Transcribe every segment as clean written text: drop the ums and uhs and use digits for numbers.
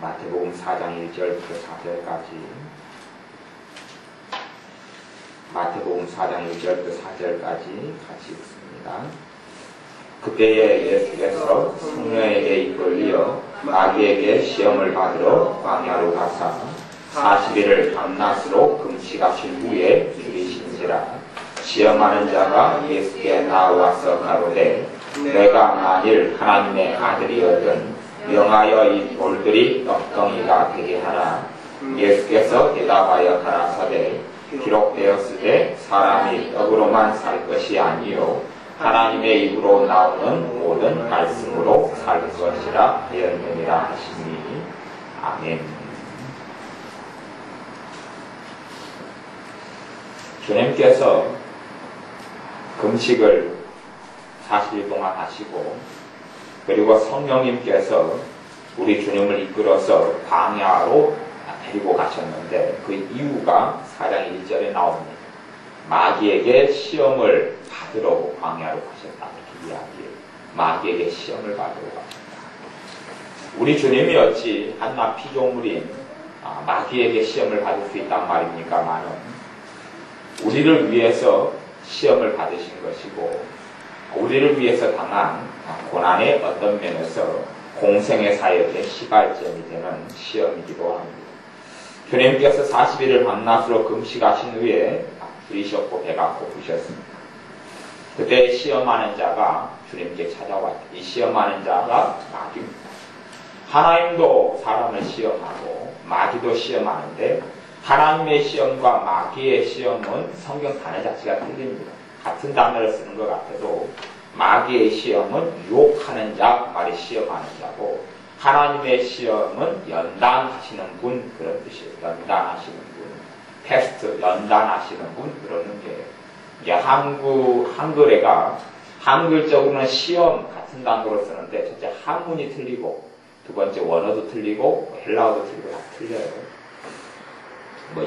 마태복음 4장 1절부터 4절까지. 마태복음 4장 1절부터 4절까지 같이 읽습니다. 그때에 예수께서 성령에게 이끌려 마귀에게 시험을 받으러 광야로 가사 40일을 밤낮으로 금식하신 후에 들이신지라. 시험하는 자가 예수께 나와서 가로되 내가 만일 하나님의 아들이거든 명하여 이 돌들이 떡덩이가 되게 하라. 예수께서 대답하여 가라사대 기록되었으되 사람이 떡으로만 살 것이 아니요 하나님의 입으로 나오는 모든 말씀으로 살 것이라 하였느니라 하시니. 아멘. 주님께서 금식을 40일 동안 하시고 그리고 성령님께서 우리 주님을 이끌어서 광야로 데리고 가셨는데 그 이유가 4장 1절에 나옵니다. 마귀에게 시험을 받으러 광야로 가셨다. 이렇게 이야기해요. 마귀에게 시험을 받으러 가셨다. 우리 주님이 어찌 한낱 피조물인 마귀에게 시험을 받을 수 있단 말입니까만은 우리를 위해서 시험을 받으신 것이고 우리를 위해서 당한 고난의 어떤 면에서 공생의 사역의 시발점이 되는 시험이기도 합니다. 주님께서 40일을 밤낮으로 금식하신 후에 들이셨고 배가 고프셨습니다. 그때 시험하는 자가 주님께 찾아왔다. 이 시험하는 자가 마귀입니다. 하나님도 사람을 시험하고 마귀도 시험하는데 하나님의 시험과 마귀의 시험은 성경 단어 자체가 틀립니다. 같은 단어를 쓰는 것 같아도 마귀의 시험은 유혹하는 자, 말이 시험하는 자고 하나님의 시험은 연단하시는 분, 그런 뜻이에요. 연단하시는 분. 테스트, 연단하시는 분, 그런 의미예요. 이게 한글에가 한글적으로는 시험 같은 단어로 쓰는데 첫째 한문이 틀리고 두 번째 원어도 틀리고 헬라어도 틀리고 다 틀려요.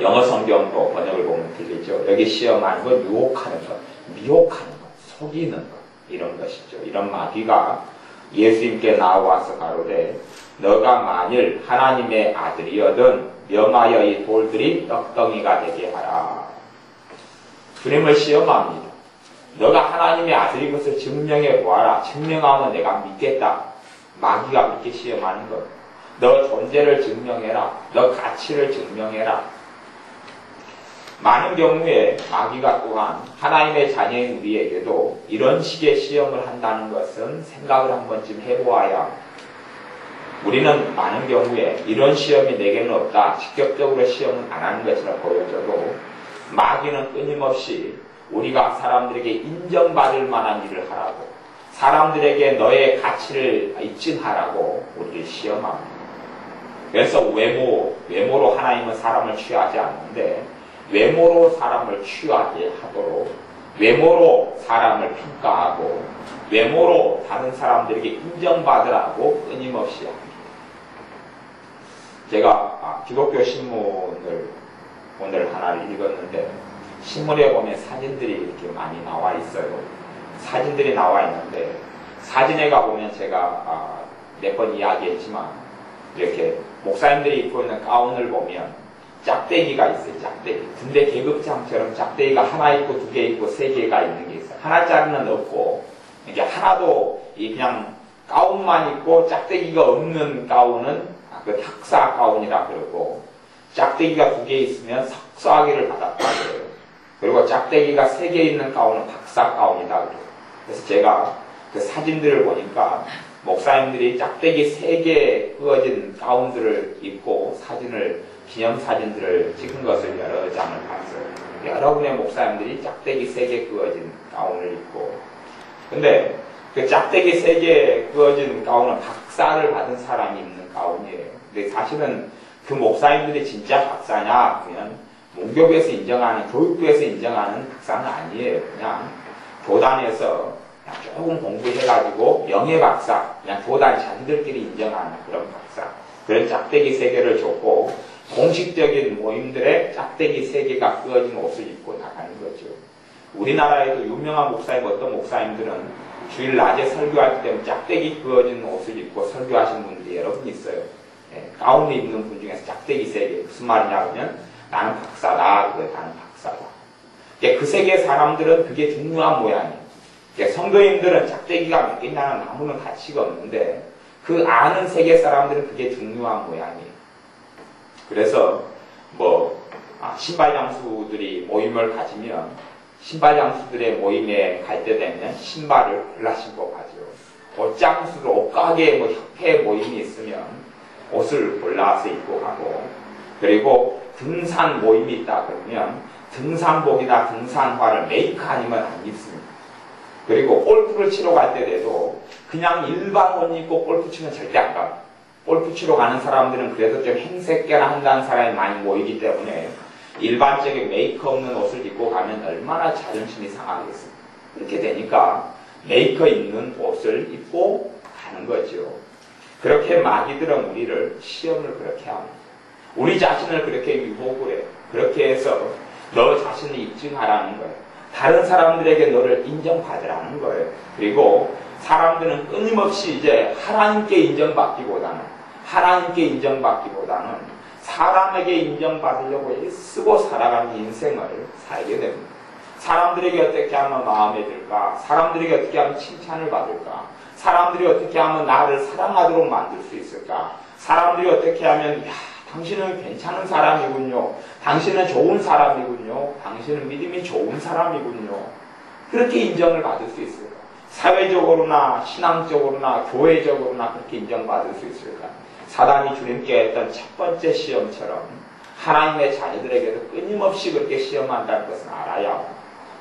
영어 성경도 번역을 보면 틀리죠. 여기 시험하는 건 유혹하는 것, 미혹하는 것, 속이는 것, 이런 것이죠. 이런 마귀가 예수님께 나와서 가로되 너가 만일 하나님의 아들이여든 명하여 이 돌들이 떡덩이가 되게 하라. 주님을 시험합니다. 너가 하나님의 아들인 것을 증명해 보아라. 증명하면 내가 믿겠다. 마귀가 그렇게 시험하는 것. 너 존재를 증명해라. 너 가치를 증명해라. 많은 경우에 마귀가 또한 하나님의 자녀인 우리에게도 이런 식의 시험을 한다는 것은 생각을 한 번쯤 해보아야 합니다. 우리는 많은 경우에 이런 시험이 내게는 없다. 직접적으로 시험은 안 하는 것처럼 보여져도 마귀는 끊임없이 우리가 사람들에게 인정받을 만한 일을 하라고 사람들에게 너의 가치를 입증하라고 우리를 시험합니다. 그래서 외모로 하나님은 사람을 취하지 않는데 외모로 사람을 취하게 하도록 외모로 사람을 평가하고 외모로 다른 사람들에게 인정받으라고 끊임없이 합니다. 제가 기독교 신문을 오늘 하나를 읽었는데 신문에 보면 사진들이 이렇게 많이 나와 있어요. 사진들이 나와 있는데 사진에 가보면 제가 몇 번 이야기했지만 이렇게 목사님들이 입고 있는 가운을 보면 짝대기가 있어요. 짝대기. 군대 계급장처럼 짝대기가 하나 있고 두 개 있고 세 개가 있는 게 있어요. 하나짜리는 없고 이게 하나도 그냥 가운만 있고 짝대기가 없는 가운은 그 학사 가운이라 그러고 짝대기가 두 개 있으면 석사학위를 받았다 그래요. 그리고 짝대기가 세 개 있는 가운은 박사 가운이다 그래요. 그래서 제가 그 사진들을 보니까 목사님들이 짝대기 세 개 그어진 가운들을 입고 기념사진들을 찍은 것을 여러 장을 봤어요. 여러분의 목사님들이 짝대기 세 개 그어진 가운을 입고 근데 그 짝대기 세 개 그어진 가운은 박사를 받은 사람이 입는 가운이에요. 근데 사실은 그 목사님들이 진짜 박사냐 그러면 문교부에서 인정하는 교육부에서 인정하는 박사는 아니에요. 그냥 교단에서 그냥 조금 공부해가지고 명예박사 그냥 교단 자기들끼리 인정하는 그런 박사 그런 짝대기 세 개를 줬고 공식적인 모임들의 짝대기 세 개가 그어진 옷을 입고 나가는 거죠. 우리나라에도 유명한 목사님 어떤 목사님들은 주일 낮에 설교할 때 짝대기 그어진 옷을 입고 설교하신 분들이 여러 분 있어요. 가운데 입는 분 중에서 짝대기 세계. 무슨 말이냐 그러면 나는 박사다. 그래, 나는 박사다. 그 세계 사람들은 그게 중요한 모양이에요. 성도님들은 짝대기가 몇 개냐는 아무런 가치가 없는데 그 아는 세계 사람들은 그게 중요한 모양이에요. 그래서 신발 장수들이 모임을 가지면 신발 장수들의 모임에 갈 때 되면 신발을 골라 신고 가죠. 옷장수도 옷가게 협회 모임이 있으면 옷을 골라서 입고 가고, 그리고 등산 모임이 있다 그러면 등산복이나 등산화를 메이커 아니면 안 입습니다. 그리고 골프를 치러 갈 때 돼도 그냥 일반 옷 입고 골프 치면 절대 안 가요. 골프 치러 가는 사람들은 그래도 좀 행색계나 한다는 사람이 많이 모이기 때문에 일반적인 메이커 없는 옷을 입고 가면 얼마나 자존심이 상하겠습니까? 그렇게 되니까 메이커 있는 옷을 입고 가는 거죠. 그렇게 마귀들은 우리를 시험을 그렇게 합니다. 우리 자신을 그렇게 유혹을 해요. 그렇게 해서 너 자신을 입증하라는 거예요. 다른 사람들에게 너를 인정받으라는 거예요. 그리고 사람들은 끊임없이 이제 하나님께 인정받기보다는 사람에게 인정받으려고 애쓰고 살아가는 인생을 살게 됩니다. 사람들에게 어떻게 하면 마음에 들까? 사람들에게 어떻게 하면 칭찬을 받을까? 사람들이 어떻게 하면 나를 사랑하도록 만들 수 있을까? 사람들이 어떻게 하면 당신은 괜찮은 사람이군요. 당신은 좋은 사람이군요. 당신은 믿음이 좋은 사람이군요. 그렇게 인정을 받을 수 있을까? 사회적으로나 신앙적으로나 교회적으로나 그렇게 인정받을 수 있을까? 사단이 주님께 했던 첫 번째 시험처럼 하나님의 자녀들에게도 끊임없이 그렇게 시험한다는 것은 알아야 합니다.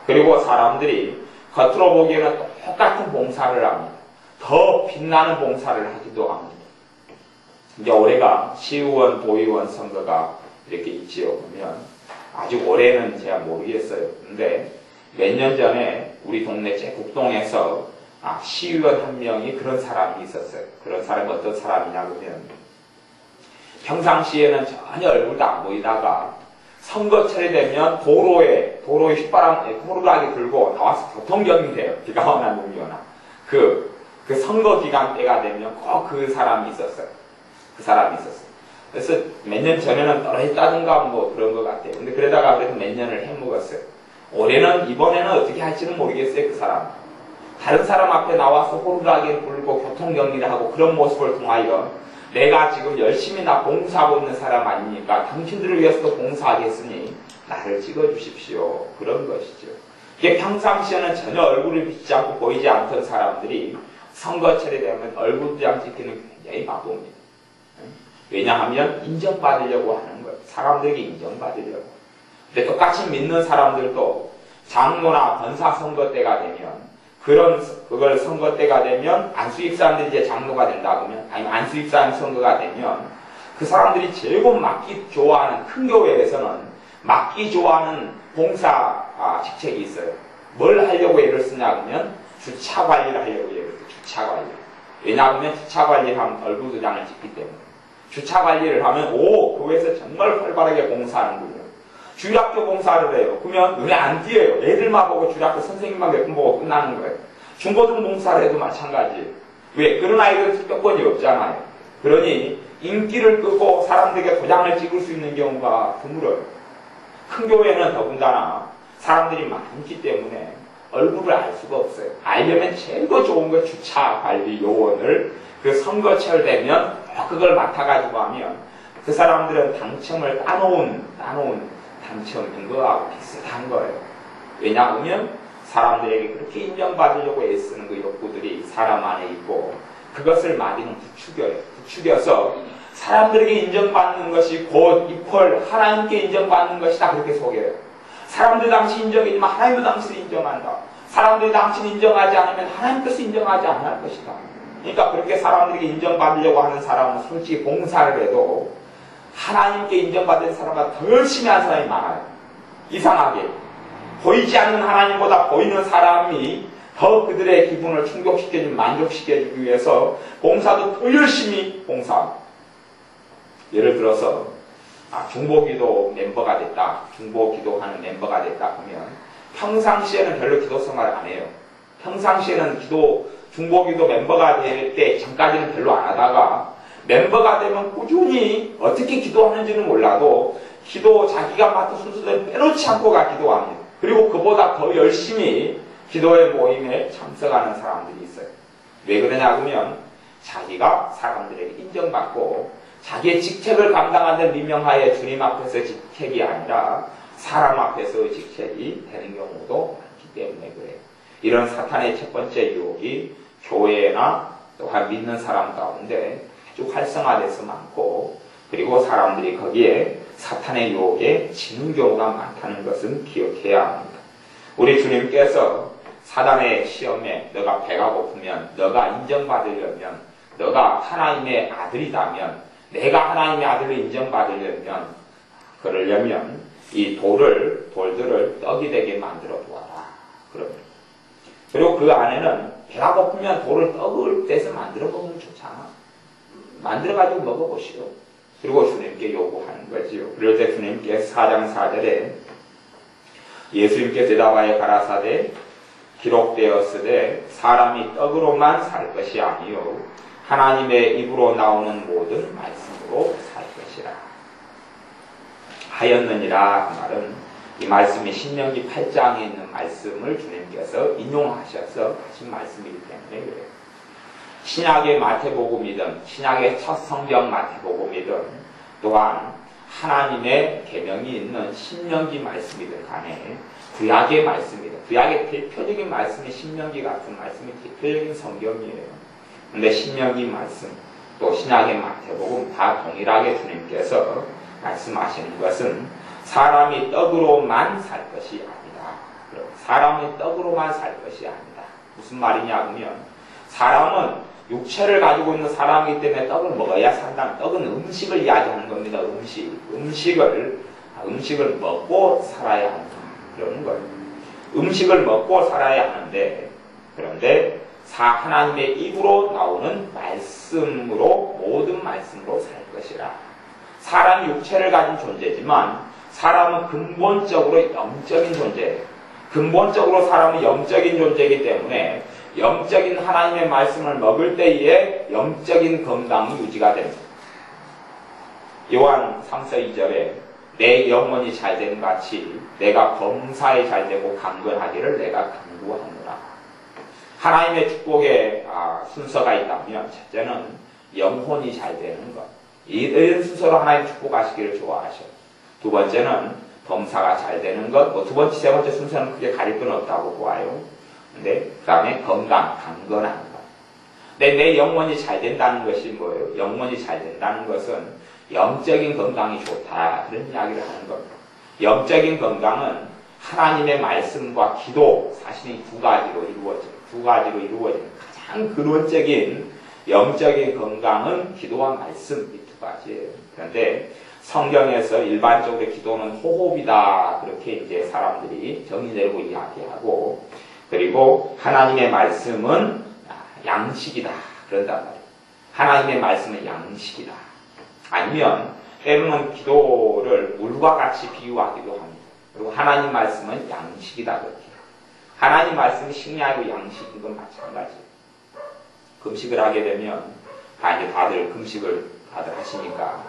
그리고 사람들이 겉으로 보기에는 똑같은 봉사를 합니다. 더 빛나는 봉사를 하기도 합니다. 이제 올해가 시의원, 도의원 선거가 이렇게 있지요. 보면 아직 올해는 제가 모르겠어요. 근데 몇 년 전에 우리 동네 제국동에서 시의원 한 명이 그런 사람이 있었어요. 그런 사람이 어떤 사람이냐 그러면 평상시에는 전혀 얼굴도 안 보이다가 선거철이 되면 도로에 휘바람 호루라기 들고 나와서 교통경비해요. 비가 오나 눈이 오나. 그 선거 기간 때가 되면 꼭 그 사람이 있었어요. 그래서 몇 년 전에는 떨어졌다든가 그런 것 같아요. 근데 그러다가 그래도 몇 년을 해먹었어요. 이번에는 어떻게 할지는 모르겠어요. 그 사람. 다른 사람 앞에 나와서 호루라기를 불고 교통경비를 하고 그런 모습을 통하여 내가 지금 열심히 봉사하고 있는 사람 아닙니까? 당신들을 위해서도 봉사하겠으니 나를 찍어주십시오. 그런 것이죠. 이게 평상시에는 전혀 얼굴을 비치지 않고 보이지 않던 사람들이 선거철이 되면 얼굴장 찍기는 굉장히 바쁩니다. 왜냐하면 인정받으려고 하는 거예요. 사람들에게 인정받으려고. 근데 똑같이 믿는 사람들도 장로나 권사 선거 때가 되면 그걸 선거 때가 되면 안수입 사람들이 이제 장로가 된다 그러면 아니면 안수입 사람 선거가 되면 그 사람들이 제일 맡기 좋아하는 큰 교회에서는 맡기 좋아하는 봉사 직책이 있어요. 뭘 하려고 애를 쓰냐 그러면 주차 관리를 하려고 애를 써요. 주차 관리. 왜냐하면 주차 관리를 하면 얼굴 도장을 찍기 때문에. 주차 관리를 하면 교회에서 정말 활발하게 봉사하는군요. 주일학교 봉사를 해요. 그러면 눈에 안 띄어요. 애들만 보고 주일학교 선생님만 몇 분 보고 끝나는 거예요. 중고등 봉사를 해도 마찬가지예요. 왜? 그런 아이들은 특별권이 없잖아요. 그러니 인기를 끄고 사람들에게 도장을 찍을 수 있는 경우가 드물어요. 큰 교회는 더군다나 사람들이 많기 때문에 얼굴을 알 수가 없어요. 알려면 제일 좋은 거 주차 관리 요원을 그 선거철 되면 그걸 맡아가지고 하면 그 사람들은 당첨을 따놓은 당첨인 거하고 비슷한 거예요. 왜냐하면 사람들에게 그렇게 인정받으려고 애쓰는 그 욕구들이 사람 안에 있고 그것을 마귀는 부추겨서 사람들에게 인정받는 것이 곧 이퀄 하나님께 인정받는 것이다 그렇게 속여요. 사람들 당신 인정이지만 하나님도 당신을 인정한다. 사람들이 당신 인정하지 않으면 하나님께서 인정하지 않을 것이다. 그러니까 그렇게 사람들에게 인정받으려고 하는 사람은 솔직히 봉사를 해도 하나님께 인정받은 사람보다 더 열심히 하는 사람이 많아요. 이상하게 보이지 않는 하나님보다 보이는 사람이 더 그들의 기분을 충족시켜주고 만족시켜주기 위해서 봉사도 더 열심히 봉사합니다. 예를 들어서 중보기도 멤버가 됐다. 중보기도하는 멤버가 됐다 그러면 평상시에는 별로 기도 생활을 안 해요. 평상시에는 중보기도 멤버가 될 때 전까지는 별로 안 하다가 멤버가 되면 꾸준히 어떻게 기도하는지는 몰라도 기도 자기가 맡은 순서대로 빼놓지 않고 기도합니다. 그리고 그보다 더 열심히 기도의 모임에 참석하는 사람들이 있어요. 왜 그러냐 하면 자기가 사람들에게 인정받고 자기의 직책을 감당하는 민명하에 주님 앞에서 직책이 아니라 사람 앞에서 직책이 되는 경우도 많기 때문에 그래요. 이런 사탄의 첫 번째 유혹이 교회나 또한 믿는 사람 가운데 아주 활성화돼서 많고, 그리고 사람들이 거기에 사탄의 유혹에 지는 경우가 많다는 것은 기억해야 합니다. 우리 주님께서 사단의 시험에 너가 배가 고프면, 너가 인정받으려면, 너가 하나님의 아들이라면, 내가 하나님의 아들로 인정받으려면, 그러려면 이 돌들을 떡이 되게 만들어 두어라. 그럽니다. 그리고 그 안에는 배가 고프면 돌을 떡을 떼서 만들어 먹으면 좋잖아. 만들어가지고 먹어보시오. 그리고 주님께 요구하는 거지요. 그럴 때 주님께서 4장 4절에 예수님께 대답하여 가라사대 기록되었으되 사람이 떡으로만 살 것이 아니요 하나님의 입으로 나오는 모든 말씀으로 살 것이라 하였느니라. 그 말은 이 말씀이 신명기 8장에 있는 말씀을 주님께서 인용하셔서 하신 말씀이기 때문에 그래요. 신약의 마태복음이든 신약의 첫 성경 마태복음이든 또한 하나님의 계명이 있는 신명기 말씀이든 간에 구약의 말씀이든, 구약의 대표적인 말씀이 신명기 같은 말씀이 대표적인 성경이에요. 근데 신명기 말씀 또 신약의 마태복음 다 동일하게 주님께서 말씀하시는 것은 사람이 떡으로만 살 것이 아니다. 사람이 떡으로만 살 것이 아니다. 무슨 말이냐 하면 사람은 육체를 가지고 있는 사람이기 때문에 떡을 먹어야 산다. 떡은 음식을 이야기하는 겁니다. 음식을 먹고 살아야 한다. 그러는 거예요. 음식을 먹고 살아야 하는데, 그런데 하나님의 입으로 나오는 말씀으로, 모든 말씀으로 살 것이라. 사람이 육체를 가진 존재지만 사람은 근본적으로 영적인 존재예요. 근본적으로 사람은 영적인 존재이기 때문에 영적인 하나님의 말씀을 먹을 때에 영적인 건강이 유지가 됩니다. 요한 3서 2절에 내 영혼이 잘됨 같이 내가 범사에 잘되고 강건하기를 내가 간구하노라. 하나님의 축복의 순서가 있다면 첫째는 영혼이 잘되는 것. 이런 순서로 하나님 축복하시기를 좋아하셔. 두 번째는 범사가 잘되는 것. 두 번째, 세 번째 순서는 크게 가릴 건 없다고 보아요. 근데 그 다음에 건강, 강건한 것. 근데 내 영혼이 잘 된다는 것이 뭐예요? 영혼이 잘 된다는 것은 영적인 건강이 좋다. 그런 이야기를 하는 겁니다. 영적인 건강은 하나님의 말씀과 기도, 사실은 두 가지로 이루어지는 가장 근원적인 영적인 건강은 기도와 말씀, 이 두 가지예요. 그런데 성경에서 일반적으로 기도는 호흡이다. 그렇게 이제 사람들이 정의 내리고 이야기하고, 그리고 하나님의 말씀은 양식이다. 그런단 말이에요. 하나님의 말씀은 양식이다. 아니면 때로는 기도를 물과 같이 비유하기도 합니다. 그리고 하나님 말씀은 양식이다. 그렇게. 하나님 말씀이 식량이고 양식인 건 마찬가지예요. 금식을 하게 되면 이제 다들 금식을 다들 하시니까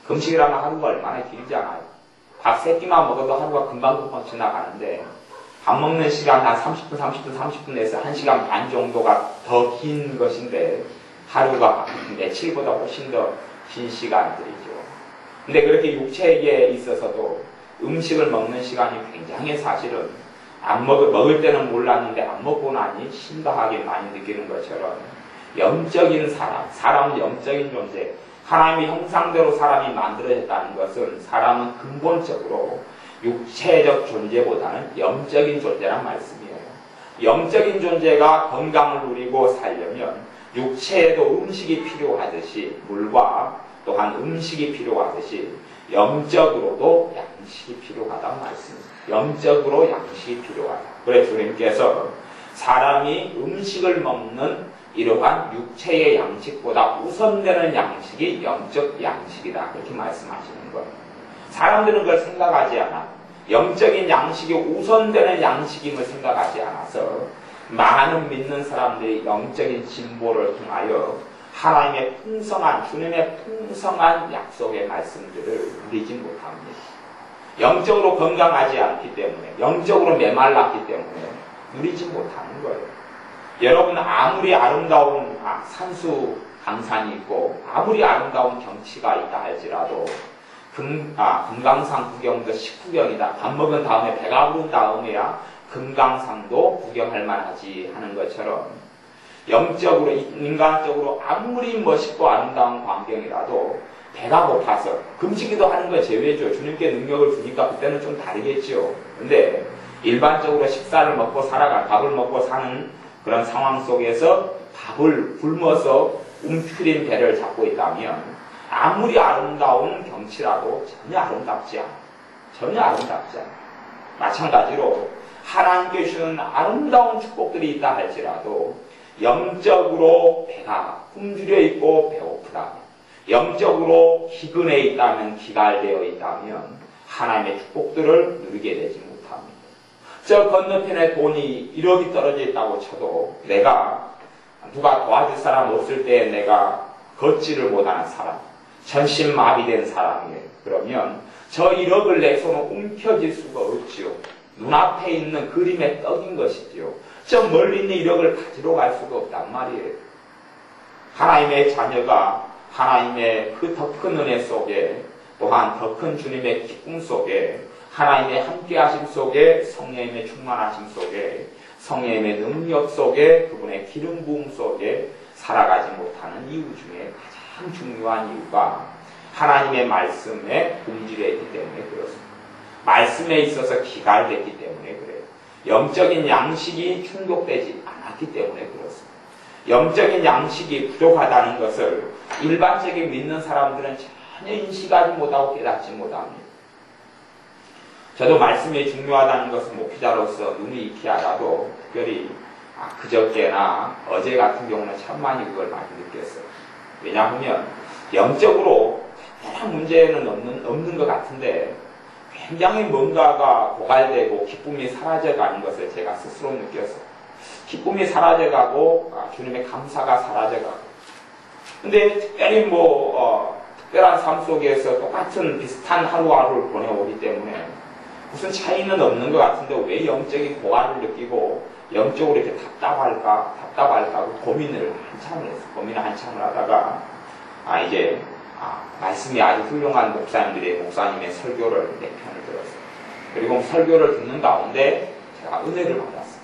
금식을 하면 하루가 얼마나 길지 않아요. 밥 3끼만 먹어도 하루가 금방 지나가는데 밥 먹는 시간 한 30분에서 1시간 반 정도가 더 긴 것인데 하루가 며칠보다 훨씬 더 긴 시간들이죠. 근데 그렇게 육체에 있어서도 음식을 먹는 시간이 굉장히 사실은 먹을 때는 몰랐는데 안 먹고 나니 심각하게 많이 느끼는 것처럼 영적인 사람은 영적인 존재, 하나님의 형상대로 사람이 만들어졌다는 것은 사람은 근본적으로 육체적 존재보다는 영적인 존재란 말씀이에요. 영적인 존재가 건강을 누리고 살려면 육체에도 음식이 필요하듯이, 물과 또한 음식이 필요하듯이 영적으로도 양식이 필요하다는 말씀입니다. 영적으로 양식이 필요하다. 그래서 주님께서 사람이 음식을 먹는 이러한 육체의 양식보다 우선되는 양식이 영적 양식이다. 이렇게 말씀하시는 거예요. 사람들은 그걸 생각하지 않아. 영적인 양식이 우선되는 양식임을 생각하지 않아서 많은 믿는 사람들이 영적인 진보를 통하여 하나님의 풍성한, 주님의 풍성한 약속의 말씀들을 누리지 못합니다. 영적으로 건강하지 않기 때문에, 영적으로 메말랐기 때문에 누리지 못하는 거예요. 여러분, 아무리 아름다운 산수 강산이 있고 아무리 아름다운 경치가 있다 할지라도 금강산 구경도 식후경이다. 밥 먹은 다음에 배가 부른 다음에야 금강산도 구경할 만하지 하는 것처럼 영적으로, 인간적으로 아무리 멋있고 아름다운 광경이라도 배가 고파서 금식기도 하는 거 제외죠. 주님께 능력을 주니까 그때는 좀 다르겠죠. 근데 일반적으로 식사를 먹고 밥을 먹고 사는 그런 상황 속에서 밥을 굶어서 움츠린 배를 잡고 있다면 아무리 아름다운 경치라도 전혀 아름답지 않아. 마찬가지로 하나님께 주는 아름다운 축복들이 있다 할지라도 영적으로 배가 굶주려 있고 배고프다, 영적으로 기근해 있다면, 기갈되어 있다면 하나님의 축복들을 누리게 되지 못합니다. 저 건너편에 돈이 1억이 떨어져 있다고 쳐도 내가 누가 도와줄 사람 없을 때 내가 걷지를 못하는 사람, 전신마비된 사람이에요. 그러면 저 1억을 내 손으로 움켜쥘 수가 없지요. 눈앞에 있는 그림의 떡인 것이지요. 저 멀리 있는 1억을 가지러 갈 수가 없단 말이에요. 하나님의 자녀가 하나님의 그 더 큰 은혜 속에, 또한 더 큰 주님의 기쁨 속에, 하나님의 함께하심 속에, 성령님의 충만하심 속에, 성령님의 능력 속에, 그분의 기름 부음 속에 살아가지 못하는 이유 중에 가장 중요한 이유가 하나님의 말씀에 굶주려 있기 때문에 그렇습니다. 말씀에 있어서 기갈됐기 때문에 그래요. 영적인 양식이 충족되지 않았기 때문에 그렇습니다. 영적인 양식이 부족하다는 것을 일반적인 믿는 사람들은 전혀 인식하지 못하고 깨닫지 못합니다. 저도 말씀이 중요하다는 것을 목회자로서 눈이 익히 알아도 특별히 그저께나 어제 같은 경우는 참 많이 그걸 많이 느꼈어요. 왜냐하면 영적으로 특별한 문제는 없는 것 같은데 굉장히 뭔가가 고갈되고 기쁨이 사라져가는 것을 제가 스스로 느꼈어요. 기쁨이 사라져가고 주님의 감사가 사라져가고, 근데 특별히 특별한 삶 속에서 똑같은 비슷한 하루하루를 보내오기 때문에 무슨 차이는 없는 것 같은데 왜 영적인 고갈을 느끼고 영적으로 이렇게 답답할까 고민을 한참을 하다가 말씀이 아주 훌륭한 목사님의 설교를 몇 편을 들었어요. 그리고 설교를 듣는 가운데 제가 은혜를 받았어요.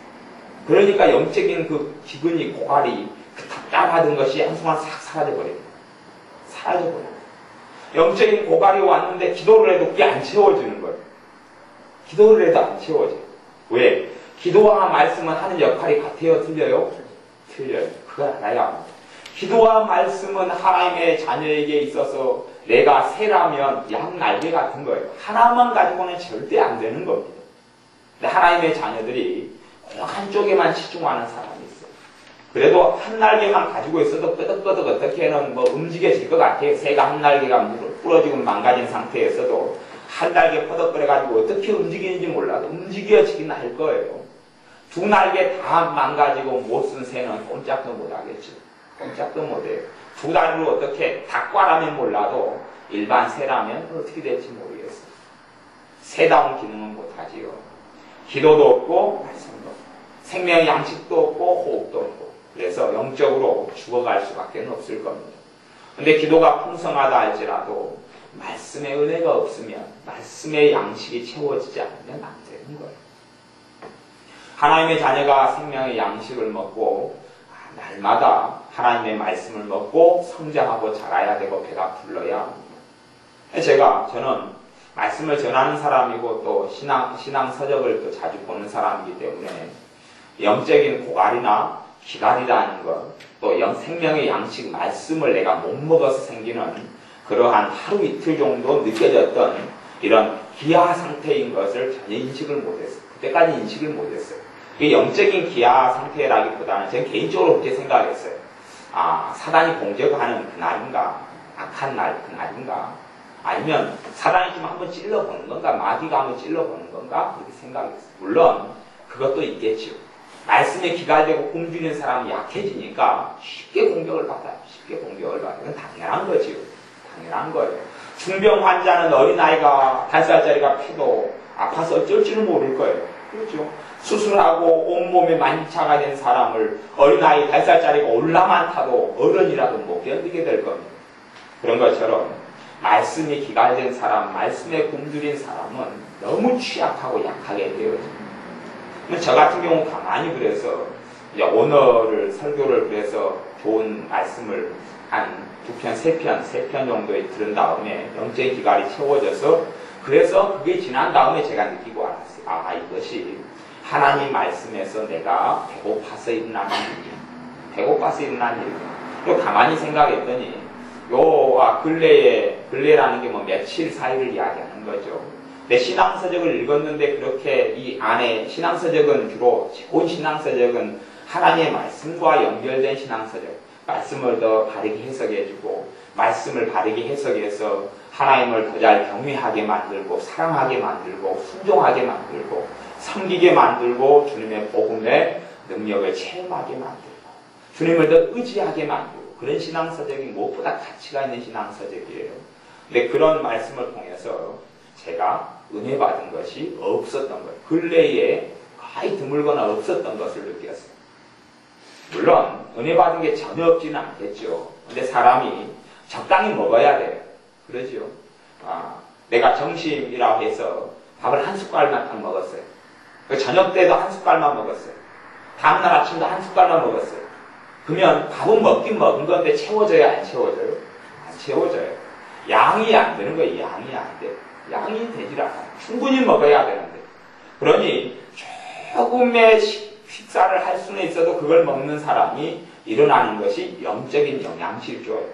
그러니까 영적인 그 기분이, 고갈이, 그 답답하던 것이 한순간 싹 사라져버려요. 영적인 고갈이 왔는데 기도를 해도 그게 안 채워지는 거예요. 기도를 해도 안 채워져요. 왜? 기도와 말씀은 하는 역할이 같아요? 틀려요? 틀려요. 그걸 알아야 합니다. 기도와 말씀은 하나님의 자녀에게 있어서 내가 새라면 양 날개 같은 거예요. 하나만 가지고는 절대 안 되는 겁니다. 근데 하나님의 자녀들이 꼭 한쪽에만 치중하는 사람이 있어요. 그래도 한 날개만 가지고 있어도 끄덕끄덕 어떻게는 움직여질 것 같아요. 새가 한 날개가 부러지고 망가진 상태에서도 한 날개 퍼덕거려가지고 어떻게 움직이는지 몰라도 움직여지긴 할 거예요. 두 날개 다 망가지고 못 쓴 새는 꼼짝도 못하겠죠. 꼼짝도 못해요. 두 다리로 어떻게 닭과라면 몰라도 일반 새라면 어떻게 될지 모르겠어요. 새다운 기능은 못하지요. 기도도 없고 말씀도 없고 생명의 양식도 없고 호흡도 없고, 그래서 영적으로 죽어갈 수밖에 없을 겁니다. 근데 기도가 풍성하다 할지라도 말씀의 은혜가 없으면, 말씀의 양식이 채워지지 않으면 안 되는 거예요. 하나님의 자녀가 생명의 양식을 먹고 날마다 하나님의 말씀을 먹고 성장하고 자라야 되고 배가 불러야 합니다. 저는 말씀을 전하는 사람이고 또 신앙 서적을 또 자주 보는 사람이기 때문에 영적인 고갈이나 기갈이라는 것, 또 생명의 양식 말씀을 내가 못 먹어서 생기는 그러한 하루 이틀 정도 느껴졌던 이런 기아 상태인 것을 전혀 인식을 못했어요. 그때까지 인식을 못했어요. 이게 영적인 기아 상태라기보다는 저는 개인적으로 그렇게 생각했어요. 사단이 공격하는 그날인가, 악한 날 그날인가, 아니면 사단이 좀 한번 찔러보는 건가, 마귀가 한번 찔러보는 건가, 그렇게 생각했어요. 물론 그것도 있겠죠. 말씀에 기갈되고 굶주리는 사람이 약해지니까 쉽게 공격을 받아요. 쉽게 공격을 받아요. 이건 당연한 거지요. 당연한 거예요. 중병 환자는 어린아이가 5살짜리가 패도 아파서 어쩔 줄은 모를 거예요. 그렇죠. 수술하고 온몸에 만차가 된 사람을 어린아이 5살짜리가 올라만 타도 어른이라도 못 견디게 될 겁니다. 그런 것처럼 말씀이 기갈된 사람, 말씀에 굶주린 사람은 너무 취약하고 약하게 되어집니다. 저 같은 경우 가만히 그래서 오늘을 설교를 그래서 좋은 말씀을 한 2편, 3편 정도에 들은 다음에 영적인 기갈이 채워져서 그래서 그게 지난 다음에 제가 느끼고 알았어요. 아, 이것이 하나님 말씀에서 내가 배고파서 일어나는 일이야. 배고파서 일어나는 일이야. 또 가만히 생각했더니 근래라는 게 뭐 며칠 사이를 이야기하는 거죠. 내 신앙서적을 읽었는데 그렇게 이 안에 신앙서적은 주로 좋은 신앙서적은 하나님의 말씀과 연결된 신앙서적, 말씀을 더 바르게 해석해주고 말씀을 바르게 해석해서 하나님을 더 잘 경외하게 만들고 사랑하게 만들고 순종하게 만들고 섬기게 만들고 주님의 복음의 능력을 체험하게 만들고 주님을 더 의지하게 만들고 그런 신앙서적이 무엇보다 가치가 있는 신앙서적이에요. 근데 그런 말씀을 통해서 제가 은혜 받은 것이 없었던 거예요. 근래에 거의 드물거나 없었던 것을 느꼈어요. 물론 은혜 받은 게 전혀 없지는 않겠죠. 근데 사람이 적당히 먹어야 돼요. 그러죠. 내가 점심이라고 해서 밥을 한 숟갈만 딱 먹었어요. 저녁 때도 한 숟갈만 먹었어요. 다음날 아침도 한 숟갈만 먹었어요. 그러면 밥은 먹긴 먹은 건데 채워져요? 안 채워져요? 안 채워져요. 양이 안 되는 거예요. 양이 안 돼. 양이 되질 않아요. 충분히 먹어야 되는데. 그러니 조금의 식사를 할 수는 있어도 그걸 먹는 사람이 일어나는 것이 영적인 영양실조예요.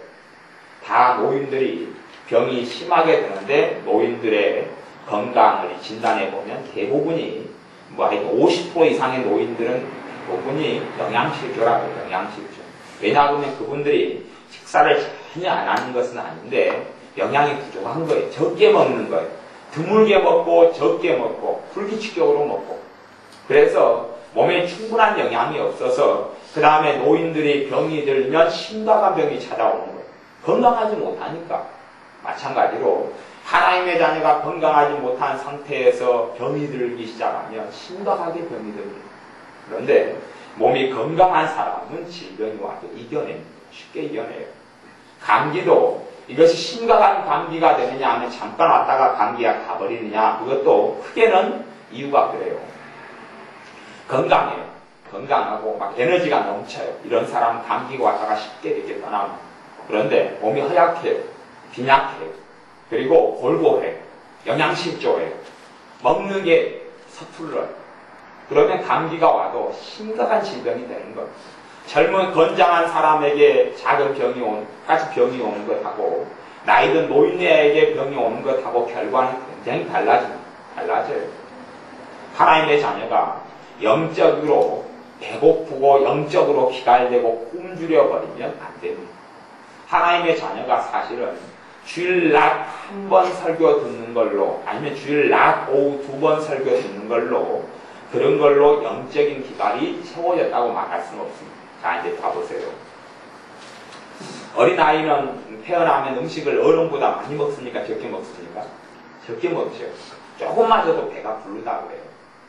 다 노인들이 병이 심하게 드는데 노인들의 건강을 진단해 보면 대부분이 50% 이상의 노인들은 대부분이 영양실조라고 해요. 영양실조. 왜냐하면 그분들이 식사를 전혀 안 하는 것은 아닌데 영양이 부족한 거예요. 적게 먹는 거예요. 드물게 먹고 적게 먹고 불규칙적으로 먹고 그래서 몸에 충분한 영양이 없어서 그 다음에 노인들이 병이 들면 심각한 병이 찾아오는 거예요. 건강하지 못하니까. 마찬가지로 하나님의 자녀가 건강하지 못한 상태에서 병이 들기 시작하면 심각하게 병이 듭니다. 그런데 몸이 건강한 사람은 질병이 와도 이겨냅니다. 쉽게 이겨내요. 감기도 이것이 심각한 감기가 되느냐 하면 잠깐 왔다가 감기가 가버리느냐 그것도 크게는 이유가 그래요. 건강해요. 건강하고 막 에너지가 넘쳐요. 이런 사람은 감기가 왔다가 쉽게 이렇게 떠납니다. 그런데 몸이 허약해요. 빈약해요. 그리고 골고해요. 영양실조해요. 먹는 게 서툴러요. 그러면 감기가 와도 심각한 질병이 되는 거예요. 젊은 건장한 사람에게 작은 병이 같이 병이 오는 것하고 나이든 노인에게 병이 오는 것하고 결과는 굉장히 달라져요. 하나님의 자녀가 영적으로 배고프고 영적으로 기갈되고 굶주려 버리면 안 됩니다. 하나님의 자녀가 사실은 주일 낮 한 번 설교 듣는 걸로 아니면 주일 낮 오후 2번 설교 듣는 걸로 그런 걸로 영적인 기갈이 채워졌다고 말할 수는 없습니다. 자, 이제 봐보세요. 어린아이는 태어나면 음식을 어른보다 많이 먹습니까? 적게 먹습니까? 적게 먹죠. 조금만 줘도 배가 부르다고 해요.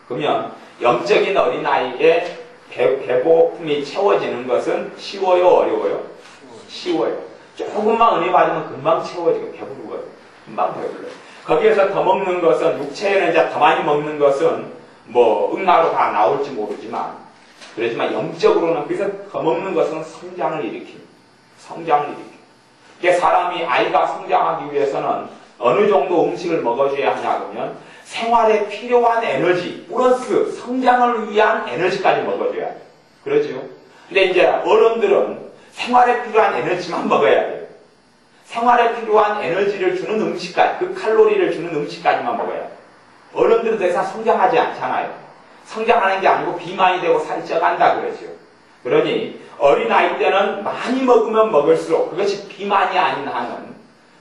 그러면 영적인 어린아이의 배고픔이 채워지는 것은 쉬워요? 어려워요? 쉬워요. 조금만 은혜 받으면 금방 채워지고 배부르거든요. 금방 배불러요. 거기에서 더 먹는 것은 육체에는 이제 더 많이 먹는 것은 응나로 다 나올지 모르지만 그렇지만 영적으로는 그래서 더 먹는 것은 성장을 일으킵니다. 성장을 일으킵니다. 이게 사람이 아이가 성장하기 위해서는 어느 정도 음식을 먹어줘야 하냐 그러면 생활에 필요한 에너지 플러스 성장을 위한 에너지까지 먹어줘야 돼요. 그렇죠? 근데 이제 어른들은 생활에 필요한 에너지만 먹어야 돼요. 생활에 필요한 에너지를 주는 음식까지, 그 칼로리를 주는 음식까지만 먹어야 돼요. 어른들은 더 이상 성장하지 않잖아요. 성장하는 게 아니고 비만이 되고 살이 쪄간다 그러죠. 그러니 어린아이 때는 많이 먹으면 먹을수록 그것이 비만이 아닌 한은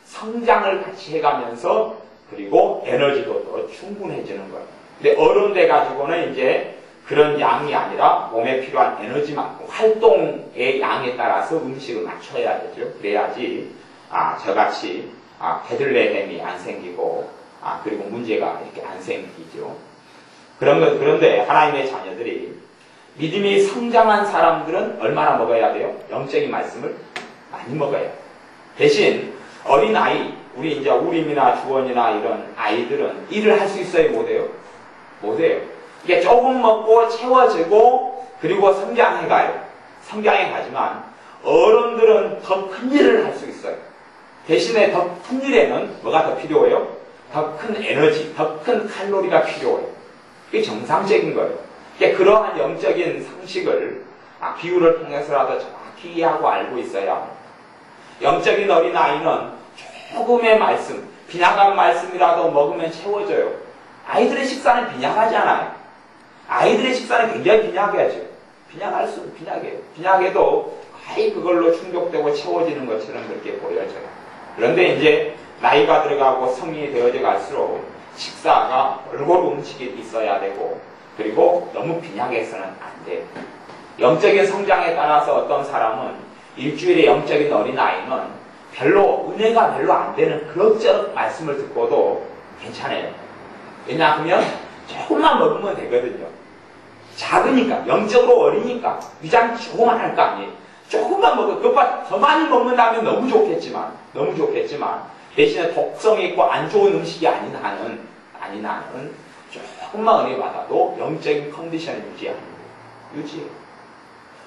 성장을 같이 해가면서 그리고 에너지도 더 충분해지는 거예요. 근데 어른 돼가지고는 이제 그런 양이 아니라 몸에 필요한 에너지만큼 활동의 양에 따라서 음식을 맞춰야 되죠. 그래야지 저같이 베들레헴이 안 생기고 그리고 문제가 이렇게 안 생기죠. 그런데 하나님의 자녀들이 믿음이 성장한 사람들은 얼마나 먹어야 돼요? 영적인 말씀을 많이 먹어야 돼요. 대신 어린아이, 우리 이제 우림이나 주원이나 이런 아이들은 일을 할 수 있어요? 못해요? 못해요. 이게 조금 먹고 채워지고 그리고 성장해 가요. 성장해 가지만 어른들은 더 큰 일을 할 수 있어요. 대신에 더 큰 일에는 뭐가 더 필요해요? 더 큰 에너지, 더 큰 칼로리가 필요해요. 그게 정상적인 거예요. 그러한 영적인 상식을 비유를 통해서라도 정확히 이해하고 알고 있어야 합니다. 영적인 어린아이는 조금의 말씀, 빈약한 말씀이라도 먹으면 채워져요. 아이들의 식사는 빈약하지 않아요. 아이들의 식사는 굉장히 빈약하죠. 빈약할수록 빈약해요. 빈약해도 거의 그걸로 충족되고 채워지는 것처럼 그렇게 보여져요. 그런데 이제 나이가 들어가고 성인이 되어져 갈수록 식사가 골고루 음식이 있어야 되고 그리고 너무 빈약해서는 안 돼요. 영적인 성장에 따라서 어떤 사람은 일주일에 영적인 어린아이는 은혜가 별로 안 되는 그럭저럭 말씀을 듣고도 괜찮아요. 왜냐하면 조금만 먹으면 되거든요. 작으니까, 영적으로 어리니까 위장이 조금만 할 거 아니에요. 조금만 먹어. 그것보다 더 많이 먹는다면 너무 좋겠지만 대신에 독성이 있고 안 좋은 음식이 아닌 한은 조금만 은혜 받아도 영적인 컨디션을 유지해요.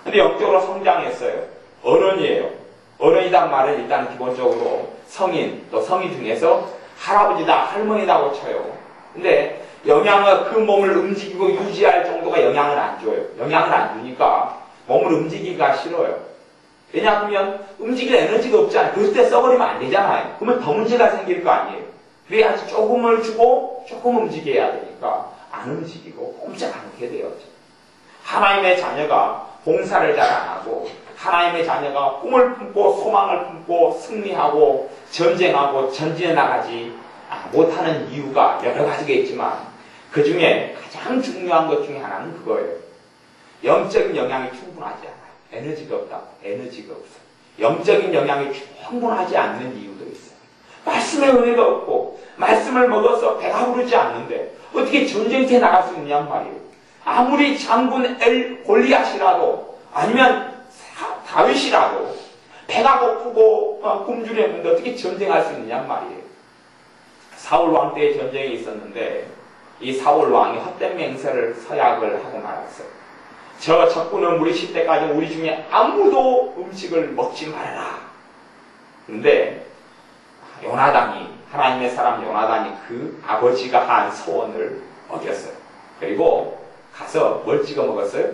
근데 영적으로 성장했어요. 어른이에요. 어른이란 말은 일단 기본적으로 성인, 또 성인 중에서 할아버지다, 할머니다고 쳐요. 근데 그 몸을 움직이고 유지할 정도가 영향을 안 줘요. 영향을 안 주니까 몸을 움직이기가 싫어요. 왜냐하면 움직일 에너지가 없잖아요. 그때 써버리면 안 되잖아요. 그러면 더 문제가 생길 거 아니에요. 그래야지 조금을 주고 조금 움직여야 되니까 안 움직이고 꼼짝 않게 돼요. 하나님의 자녀가 봉사를 잘 안 하고 하나님의 자녀가 꿈을 품고 소망을 품고 승리하고 전쟁하고 전진해 나가지 못하는 이유가 여러 가지가 있지만 그 중에 가장 중요한 것 중에 하나는 그거예요. 영적인 영향이 충분하지 않아요. 에너지가 없다. 에너지가 없어요. 영적인 영향이 충분하지 않는 이유도 있어요. 말씀의 은혜가 없고 말씀을 먹어서 배가 부르지 않는데 어떻게 전쟁터에 나갈 수 있냔 말이에요. 아무리 장군 골리앗이라도 아니면 다윗이라도 배가 고프고 굶주렸는데 어떻게 전쟁할 수 있느냔 말이에요. 사울 왕 때의 전쟁이 있었는데 이 사울 왕이 헛된 맹세를 서약을 하고 말았어요. 저 적군은 우리 10대까지 우리 중에 아무도 음식을 먹지 말아라. 그런데 하나님의 사람 요나단이 그 아버지가 한 소원을 어겼어요. 그리고 가서 뭘 찍어 먹었어요?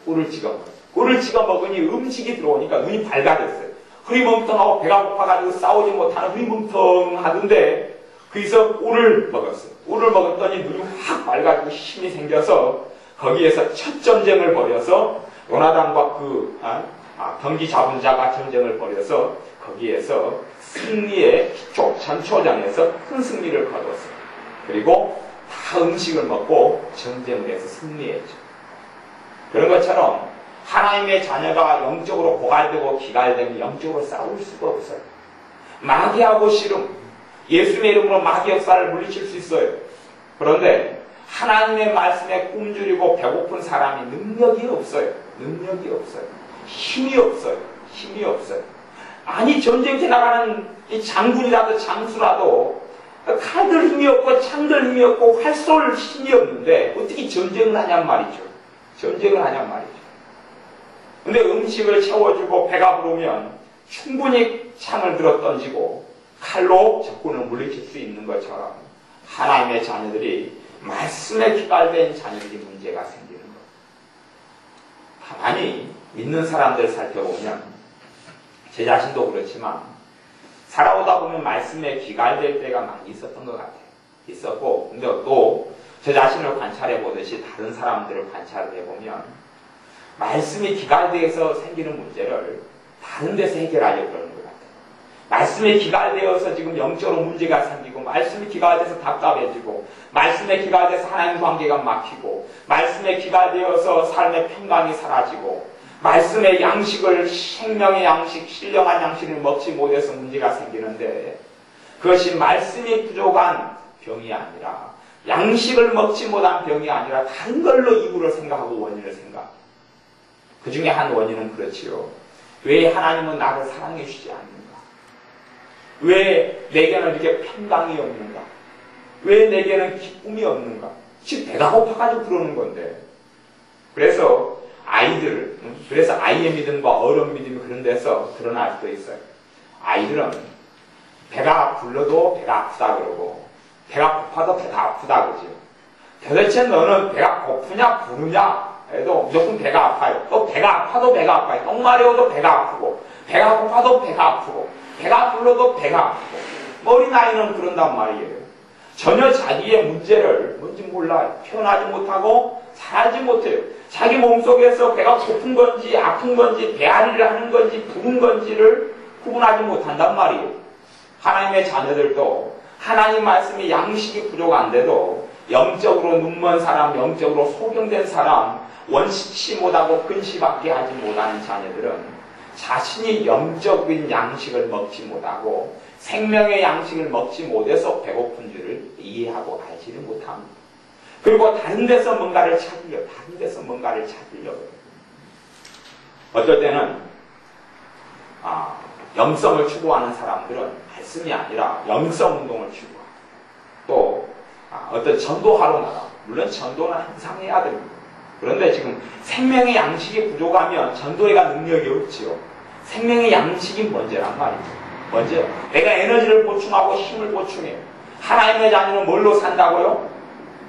꿀을 찍어 먹었어요. 꿀을 찍어 먹으니 음식이 들어오니까 눈이 밝아졌어요. 흐리멍텅하고 배가 고파가지고 싸우지 못하는 흐리멍텅하던데 거기서 꿀을 먹었어요. 꿀을 먹었더니 눈이 확 밝아지고 힘이 생겨서 거기에서 첫 전쟁을 벌여서 요나단과 경기 잡은 자가 전쟁을 벌여서 거기에서 승리의 전초전에서 큰 승리를 거뒀어요. 그리고 다 음식을 먹고 전쟁을 해서 승리했죠. 그런 것처럼 하나님의 자녀가 영적으로 고갈되고 기갈되면 영적으로 싸울 수가 없어요. 마귀하고 씨름, 예수님의 이름으로 마귀 역사를 물리칠 수 있어요. 그런데 하나님의 말씀에 굶주리고 배고픈 사람이 능력이 없어요. 힘이 없어요. 아니 전쟁터에 나가는 이 장군이라도 장수라도 칼들 힘이 없고 창들 힘이 없고 활 쏠 힘이 없는데 어떻게 전쟁을 하냔 말이죠. 근데 음식을 채워주고 배가 부르면 충분히 창을 들어 던지고 칼로 적군을 물리칠 수 있는 것처럼 하나님의 자녀들이 말씀에 기갈된 자녀들이 문제가 생기는 것. 가만히 믿는 사람들 살펴보면 제 자신도 그렇지만 살아오다 보면 말씀에 기갈될 때가 많이 있었던 것 같아요. 있었고 근데 또 저 자신을 관찰해 보듯이 다른 사람들을 관찰을 해보면 말씀이 기갈돼서 생기는 문제를 다른 데서 해결하려고 그러는 것 같아요. 말씀에 기갈되어서 지금 영적으로 문제가 생기고, 말씀에 기갈돼서 답답해지고, 말씀에 기갈돼서 하나님 관계가 막히고, 말씀에 기갈되어서 삶의 평강이 사라지고, 말씀의 양식을, 생명의 양식, 신령한 양식을 먹지 못해서 문제가 생기는데, 그것이 말씀이 부족한 병이 아니라, 양식을 먹지 못한 병이 아니라 다른 걸로 이유를 생각하고 원인을 생각. 그 중에 한 원인은 그렇지요. 왜 하나님은 나를 사랑해 주지 않는가? 왜 내게는 이렇게 평강이 없는가? 왜 내게는 기쁨이 없는가? 지금 배가 고파가지고 그러는 건데. 그래서 그래서 아이의 믿음과 어른 믿음이 그런 데서 드러날 수도 있어요. 아이들은 배가 불러도 배가 아프다 그러고, 배가 고파도 배가 아프다 그러죠. 도대체 너는 배가 고프냐 부르냐 해도 무조건 배가 아파요. 또 배가 아파도 배가 아파요. 똥 마려워도 배가 아프고, 배가 고파도 배가 아프고, 배가 불러도 배가 아프고. 어린아이는 그런단 말이에요. 전혀 자기의 문제를 뭔지 몰라요. 표현하지 못하고 잘하지 못해요. 자기 몸속에서 배가 고픈 건지 아픈 건지 배앓이를 하는 건지 부은 건지를 구분하지 못한단 말이에요. 하나님의 자녀들도 하나님 말씀이 양식이 부족한데도 영적으로 눈먼 사람, 영적으로 소경된 사람, 원시치 못하고 근시밖에 하지 못하는 자녀들은 자신이 영적인 양식을 먹지 못하고 생명의 양식을 먹지 못해서 배고픈 줄을 이해하고 알지를 못합니다. 그리고 다른 데서 뭔가를 찾으려고, 어떨 때는 영성을 추구하는 사람들은 말씀이 아니라 영성 운동을 추구하고, 또 어떤 전도하러 나가고, 물론 전도는 항상 해야 됩니다. 그런데 지금 생명의 양식이 부족하면 전도회가 능력이 없지요. 생명의 양식이 먼저란 말이죠. 먼저 내가 에너지를 보충하고 힘을 보충해요. 하나님의 자녀는 뭘로 산다고요?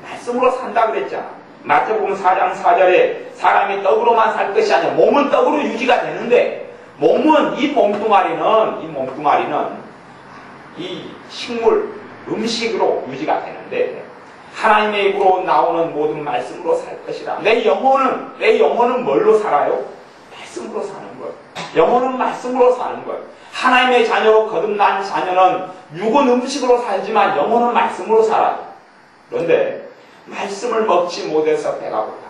말씀으로 산다 그랬잖아. 마태복음 4장 4절에 사람이 떡으로만 살 것이 아니라 몸은 떡으로 유지가 되는데, 몸은 이 몸뚱아리는 이 식물, 음식으로 유지가 되는데, 하나님의 입으로 나오는 모든 말씀으로 살 것이라. 내 영혼은 뭘로 살아요? 말씀으로 사는 거예요. 영혼은 말씀으로 사는 거예요. 하나님의 자녀로 거듭난 자녀는 육은 음식으로 살지만 영혼은 말씀으로 살아요. 그런데 말씀을 먹지 못해서 배가 고파요.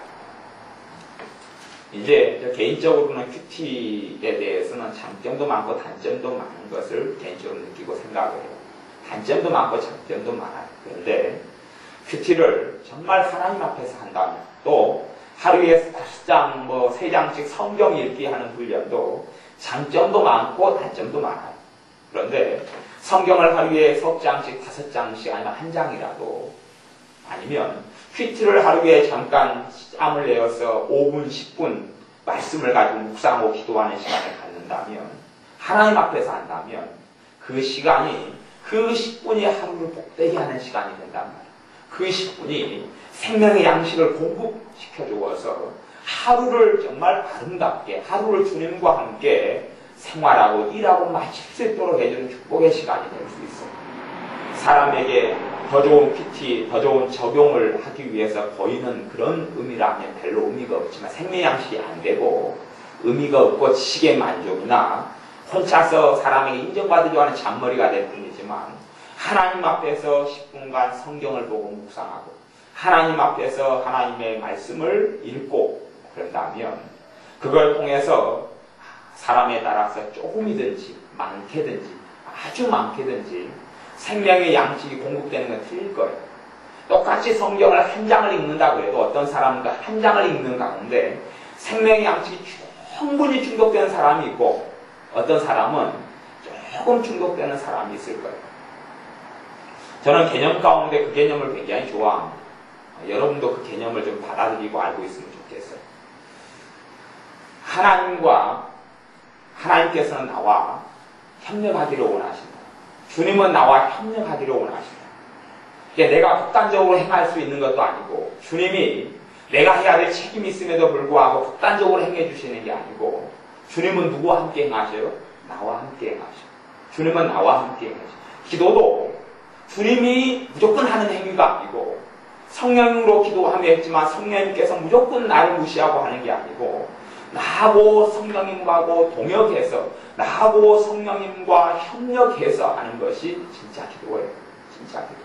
이제 개인적으로는 큐티에 대해서는 장점도 많고 단점도 많은 것을 개인적으로 느끼고 생각을 해요. 단점도 많고 장점도 많아요. 그런데 큐티를 정말 하나님 앞에서 한다면, 또 하루에 5장, 3장씩 성경 읽기 하는 훈련도 장점도 많고 단점도 많아요. 그런데 성경을 하루에 3장씩, 5장씩, 아니면 1장이라도, 아니면 큐티를 하루에 잠깐 짬을 내어서 5분, 10분 말씀을 가지고 묵상하고 기도하는 시간을 갖는다면, 하나님 앞에서 한다면 그 시간이, 그 10분이 하루를 복되게 하는 시간이 된단 말이에요. 그 10분이 생명의 양식을 공급시켜 주어서 하루를 정말 아름답게, 하루를 주님과 함께 생활하고 일하고 마칠 수 있도록 해주는 축복의 시간이 될 수 있어요. 사람에게 더 좋은 PT, 더 좋은 적용을 하기 위해서 보이는 그런 의미라면 별로 의미가 없지만, 생명의 양식이 안 되고 의미가 없고 지식의 만족이나 혼자서 사람에게 인정받으려고 하는 잔머리가 될 뿐이지만, 하나님 앞에서 10분간 성경을 보고 묵상하고 하나님 앞에서 하나님의 말씀을 읽고 그런다면, 그걸 통해서 사람에 따라서 조금이든지 많게든지 아주 많게든지 생명의 양식이 공급되는 건 틀릴 거예요. 똑같이 성경을 1장을 읽는다고 해도 어떤 사람은 1장을 읽는 가운데 생명의 양식이 충분히 충족되는 사람이 있고, 어떤 사람은 조금 충족되는 사람이 있을 거예요. 저는 개념 가운데 그 개념을 굉장히 좋아합니다. 여러분도 그 개념을 좀 받아들이고 알고 있으면 좋겠어요. 하나님께서는 나와 협력하기를 원하신다. 주님은 나와 협력하기를 원하신다. 내가 독단적으로 행할 수 있는 것도 아니고, 주님이 내가 해야 될 책임이 있음에도 불구하고 독단적으로 행해 주시는 게 아니고, 주님은 누구와 함께 행하셔요? 나와 함께 행하셔요. 주님은 나와 함께 행하셔요. 기도도 주님이 무조건 하는 행위가 아니고, 성령으로 기도하며 했지만 성령님께서 무조건 나를 무시하고 하는 게 아니고, 나하고 성령님하고 동역해서 나하고 성령님과 협력해서 하는 것이 진짜 기도예요. 진짜 기도.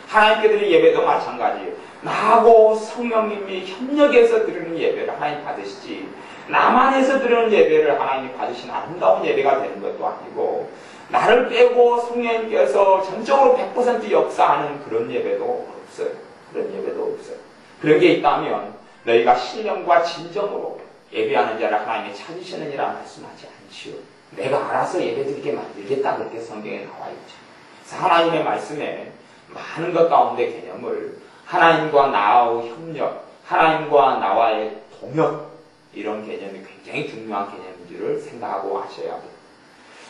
하나님께 드리는 예배도 마찬가지예요. 나하고 성령님이 협력해서 드리는 예배를 하나님 받으시지, 나만 해서 드리는 예배를 하나님이 받으신 아름다운 예배가 되는 것도 아니고, 나를 빼고 성령님께서 전적으로 100% 역사하는 그런 예배도 없어요. 그런 예배도 없어요. 그런 게 있다면 너희가 신령과 진정으로 예배하는 자를 하나님이 찾으시느니라 말씀하지 않지요. 내가 알아서 예배드리게 만들겠다, 그렇게 성경에 나와 있죠. 그래서 하나님의 말씀에 많은 것 가운데 개념을 하나님과 나와의 협력, 하나님과 나와의 동역, 이런 개념이 굉장히 중요한 개념인 줄을 생각하고 하셔야 돼요.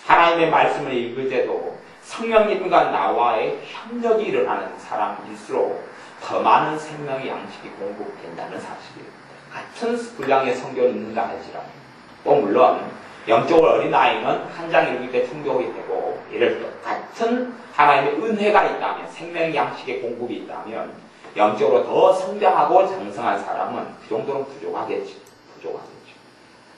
하나님의 말씀을 읽을 때도 성령님과 나와의 협력이 일어나는 사람일수록 더 많은 생명의 양식이 공급된다는 사실이에요. 같은 분량의 성경이 있는가 할지라도, 또 물론 영적으로 어린아이는 한 장 읽을 때 충족이 되고, 이를 같은 하나님의 은혜가 있다면, 생명의 양식의 공급이 있다면 영적으로 더 성장하고 장성한 사람은 그 정도는 부족하겠죠.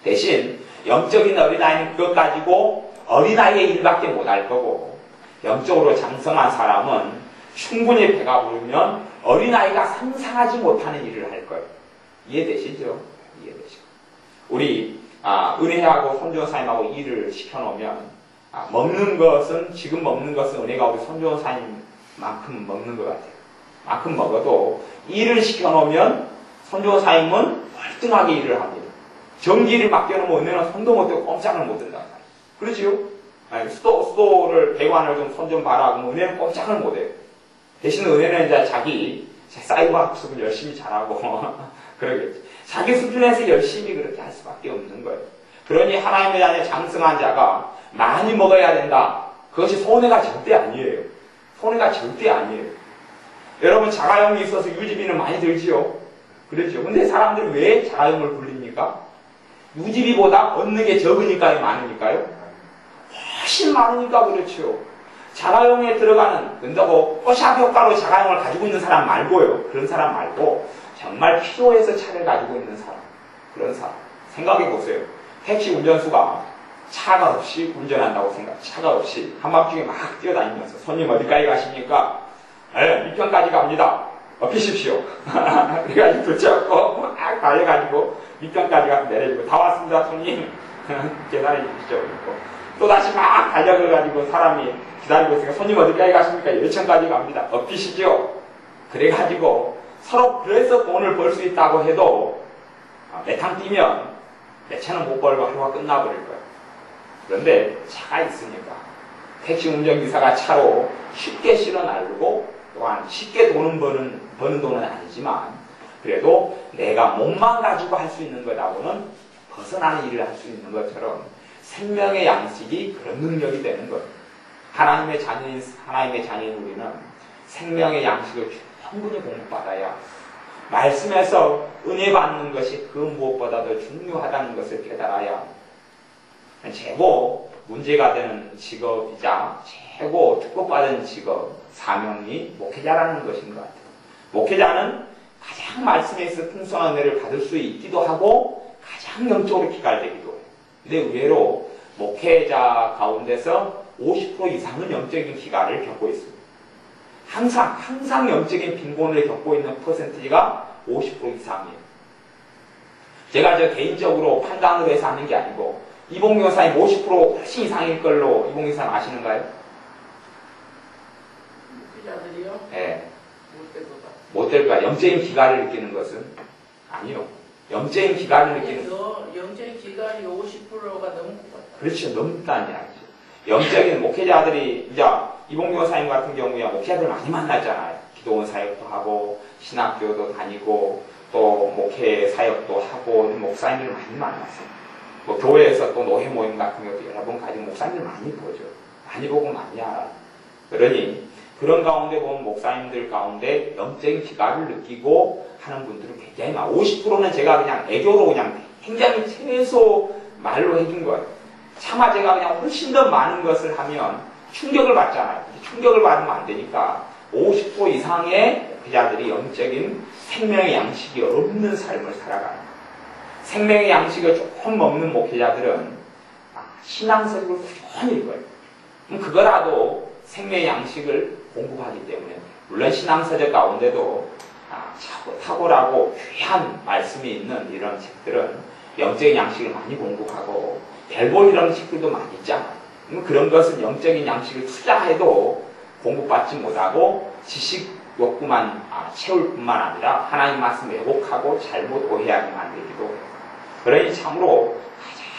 대신 영적인 어린아이는 그것 가지고 어린아이의 일밖에 못할 거고, 영적으로 장성한 사람은 충분히 배가 부르면 어린아이가 상상하지 못하는 일을 할 거예요. 이해되시죠? 이해되시죠? 우리 은혜하고 손주원사님하고 일을 시켜놓으면, 먹는 것은, 지금 먹는 것은 은혜가 우리 손주원사님만큼 먹는 것 같아요. 만큼 먹어도 일을 시켜놓으면 손주원사님은 월등하게 일을 합니다. 전기를 맡겨놓으면 은혜는 손도 못 대고 꼼짝을 못 든단 말이에요. 그렇지요? 수도를 배관을 좀 손 좀 봐라 그러면 은혜는 꼼짝을 못 해요. 대신 은혜는 이제 자기 사이버 학습을 열심히 잘하고 그러겠지. 자기 수준에서 열심히 그렇게 할 수밖에 없는 거예요. 그러니 하나님의 자녀 장성한 자가 많이 먹어야 된다. 그것이 손해가 절대 아니에요. 손해가 절대 아니에요. 여러분, 자가용이 있어서 유지비는 많이 들지요? 그렇죠. 근데 사람들이 왜 자가용을 굴립니까? 유지비보다 얻는 게 적으니까요, 많으니까요? 훨씬 많으니까 그렇죠. 자가용에 들어가는, 근다고 뽀샵 효과로 자가용을 가지고 있는 사람 말고요. 그런 사람 말고, 정말 필요해서 차를 가지고 있는 사람. 그런 사람. 생각해 보세요. 택시 운전수가 차가 없이 운전한다고 차가 없이 한밤중에 막 뛰어다니면서, 손님 어디까지 가십니까? 네, 밑편까지 갑니다. 피십시오. 그래가지고 붙잡고 막 달려가지고 밑편까지 가서 내려주고, 다 왔습니다, 손님. 계단에 주십시오. 또 다시 막 달려가가지고 사람이 기다리고 있으니까, 손님 어디까지 가십니까? 1층까지 갑니다. 피시죠. 그래가지고 서로 그래서 돈을 벌 수 있다고 해도 몇 탕 뛰면 몇 차는 못 벌고 하루가 끝나버릴 거예요. 그런데 차가 있으니까 택시 운전기사가 차로 쉽게 실어 나르고, 또한 쉽게 버는 돈은 아니지만 그래도 내가 몸만 가지고 할 수 있는 것하고는 벗어나는 일을 할 수 있는 것처럼 생명의 양식이 그런 능력이 되는 거예요. 하나님의 자녀인 우리는 생명의 양식을 충분히 공급받아야, 말씀에서 은혜 받는 것이 그 무엇보다도 중요하다는 것을 깨달아야, 최고 문제가 되는 직업이자 최고 축복받은 직업, 사명이 목회자라는 것인 것 같아요. 목회자는 가장 말씀에 있어 풍성한 은혜를 받을 수 있기도 하고 가장 영적으로 기갈되기도 해요. 근데 의외로 목회자 가운데서 50% 이상은 영적인 기갈을 겪고 있습니다. 항상 영적인 빈곤을 겪고 있는 퍼센티지가 50% 이상이에요. 제가 개인적으로 판단으로 해서 하는 게 아니고, 이봉규 여사님 50% 훨씬 이상일 걸로 이봉규 여사님 아시는가요? 목회자들이요? 네. 못 될 것 같아요. 영적인 기갈을 느끼는 것은 아니요. 영적인 기갈을 느끼는 영적인 기갈이 50%가 넘은 것 같아요. 그렇죠. 넘다는 이야기죠. 영적인 목회자들이, 이제 이봉규 여사님 같은 경우에 목회자들 많이 만났잖아요. 기도원 사역도 하고 신학교도 다니고 또 목회 사역도 하고 목사님들 많이 만났어요. 뭐 교회에서 또 노회 모임 같은 것도 여러 번 가지고 목사님들 많이 보죠. 많이 보고 많이 알아요. 그러니 그런 가운데 보면 목사님들 가운데 영적인 기갈을 느끼고 하는 분들은 굉장히 많아요. 50%는 제가 그냥 애교로 그냥 굉장히 최소 말로 해준 거예요. 차마 제가 그냥 훨씬 더 많은 것을 하면 충격을 받잖아요. 충격을 받으면 안 되니까 50% 이상의 목회자들이 영적인 생명의 양식이 없는 삶을 살아가는 거예요. 생명의 양식을 조금 먹는 목회자들은 신앙서적을 꾸준히 읽어요. 그럼 그거라도 생명의 양식을 공부하기 때문에 물론 신앙서적 가운데도 탁월하고 귀한 말씀이 있는 이런 책들은 영적인 양식을 많이 공부하고 별볼 이런 책들도 많이 있잖아요. 그런 것은 영적인 양식을 투자해도 공부받지 못하고 지식 욕구만 채울 뿐만 아니라 하나님 말씀 왜곡하고 잘못 오해하게 만들기도 해요. 그러니 참으로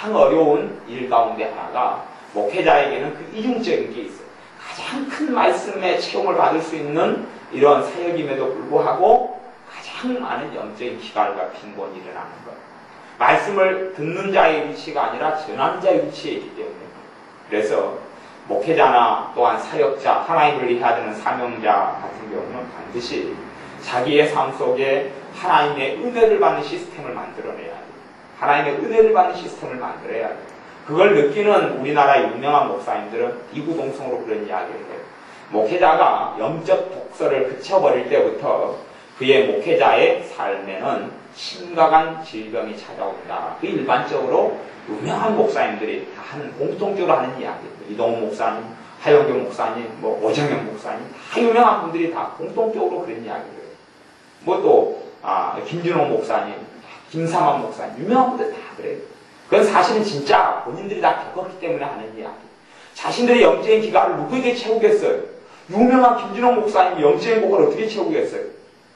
가장 어려운 일 가운데 하나가 목회자에게는 그 이중적인 게 있어요. 가장 큰 말씀의 체험을 받을 수 있는 이런 사역임에도 불구하고 가장 많은 영적인 기갈과 빈곤이 일어나는 것. 말씀을 듣는 자의 위치가 아니라 전하는 자의 위치에 있기 때문에. 그래서 목회자나 또한 사역자, 하나님을 위하여 되는 사명자 같은 경우는 반드시 자기의 삶 속에 하나님의 은혜를 받는 시스템을 만들어내야 돼요. 하나님의 은혜를 받는 시스템을 만들어야 돼요. 그걸 느끼는 우리나라의 유명한 목사님들은 이구동성으로 그런 이야기를 해요. 목회자가 영적 독서를 그쳐버릴 때부터 그의 목회자의 삶에는 심각한 질병이 찾아온다. 그 일반적으로 유명한 목사님들이 다 하는, 공통적으로 하는 이야기예요. 이동훈 목사님, 하영경 목사님, 오정현 목사님, 다 유명한 분들이 다 공통적으로 그런 이야기를 해요. 김준호 목사님, 김삼환 목사님, 유명한 분들 다 그래요. 그건 사실은 진짜 본인들이 다 겪었기 때문에 하는 이야기. 자신들의 영적인 기간을 누구에게 채우겠어요? 유명한 김준호 목사님 영적인 고갈을 어떻게 채우겠어요?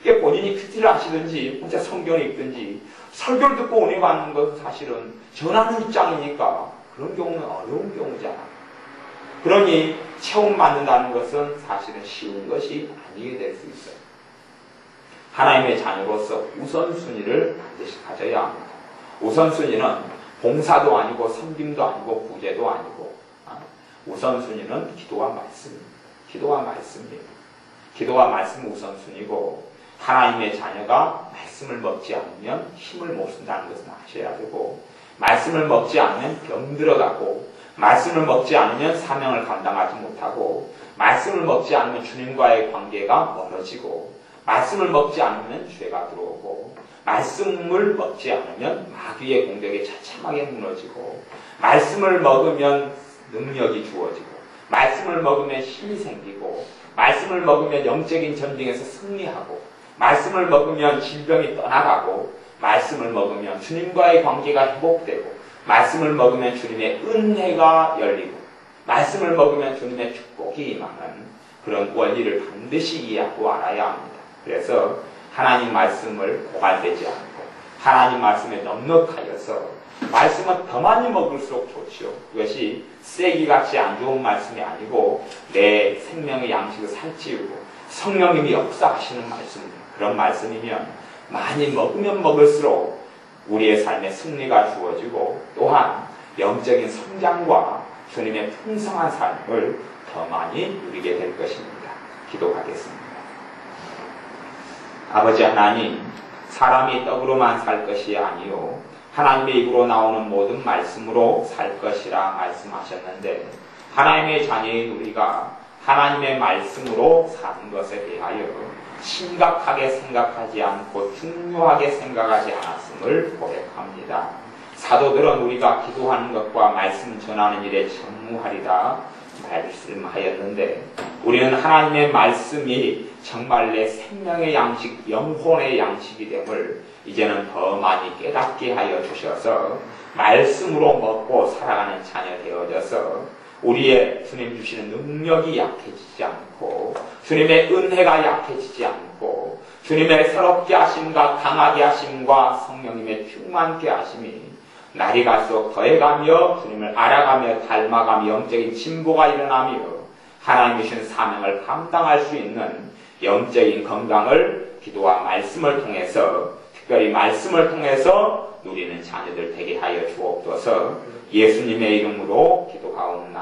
이게 본인이 PT를 하시든지 혼자 성경을 읽든지 설교를 듣고 은혜 받는 것은 사실은 전하는 입장이니까 그런 경우는 어려운 경우잖아. 그러니 체험받는다는 것은 사실은 쉬운 것이 아니게 될 수 있어요. 하나님의 자녀로서 우선순위를 반드시 가져야 합니다. 우선순위는 봉사도 아니고 섬김도 아니고 구제도 아니고 우선순위는 기도와 말씀입니다. 기도와 말씀이에요. 기도와 말씀은 우선순위고 하나님의 자녀가 말씀을 먹지 않으면 힘을 못 쓴다는 것은 아셔야 되고 말씀을 먹지 않으면 병들어가고 말씀을 먹지 않으면 사명을 감당하지 못하고 말씀을 먹지 않으면 주님과의 관계가 멀어지고 말씀을 먹지 않으면 죄가 들어오고 말씀을 먹지 않으면 마귀의 공격에 처참하게 무너지고 말씀을 먹으면 능력이 주어지고 말씀을 먹으면 힘이 생기고 말씀을 먹으면 영적인 전쟁에서 승리하고 말씀을 먹으면 질병이 떠나가고 말씀을 먹으면 주님과의 관계가 회복되고 말씀을 먹으면 주님의 은혜가 열리고 말씀을 먹으면 주님의 축복이 임하는 그런 원리를 반드시 이해하고 알아야 합니다. 그래서 하나님 말씀을 고갈되지 않고 하나님 말씀에 넉넉하여서 말씀은 더 많이 먹을수록 좋지요. 그것이 쓰레기같이 안 좋은 말씀이 아니고 내 생명의 양식을 살찌우고 성령님이 역사하시는 말씀입니다. 그런 말씀이면 많이 먹으면 먹을수록 우리의 삶에 승리가 주어지고 또한 영적인 성장과 주님의 풍성한 삶을 더 많이 누리게 될 것입니다. 기도하겠습니다. 아버지 하나님, 사람이 떡으로만 살 것이 아니요 하나님의 입으로 나오는 모든 말씀으로 살 것이라 말씀하셨는데 하나님의 자녀인 우리가 하나님의 말씀으로 사는 것에 대하여 심각하게 생각하지 않고 중요하게 생각하지 않았음을 고백합니다. 사도들은 우리가 기도하는 것과 말씀 전하는 일에 전무하리라 말씀하였는데 우리는 하나님의 말씀이 정말 내 생명의 양식, 영혼의 양식이 됨을 이제는 더 많이 깨닫게 하여 주셔서 말씀으로 먹고 살아가는 자녀 되어져서 우리의 주님 주시는 능력이 약해지지 않고 주님의 은혜가 약해지지 않고 주님의 새롭게 하심과 강하게 하심과 성령님의 충만케 하심이 날이 갈수록 더해가며 주님을 알아가며 닮아가며 영적인 진보가 일어나며 하나님이 주신 사명을 감당할 수 있는 영적인 건강을 기도와 말씀을 통해서 특별히 말씀을 통해서 누리는 자녀들 되게 하여 주옵소서. 예수님의 이름으로 기도하옵나이다.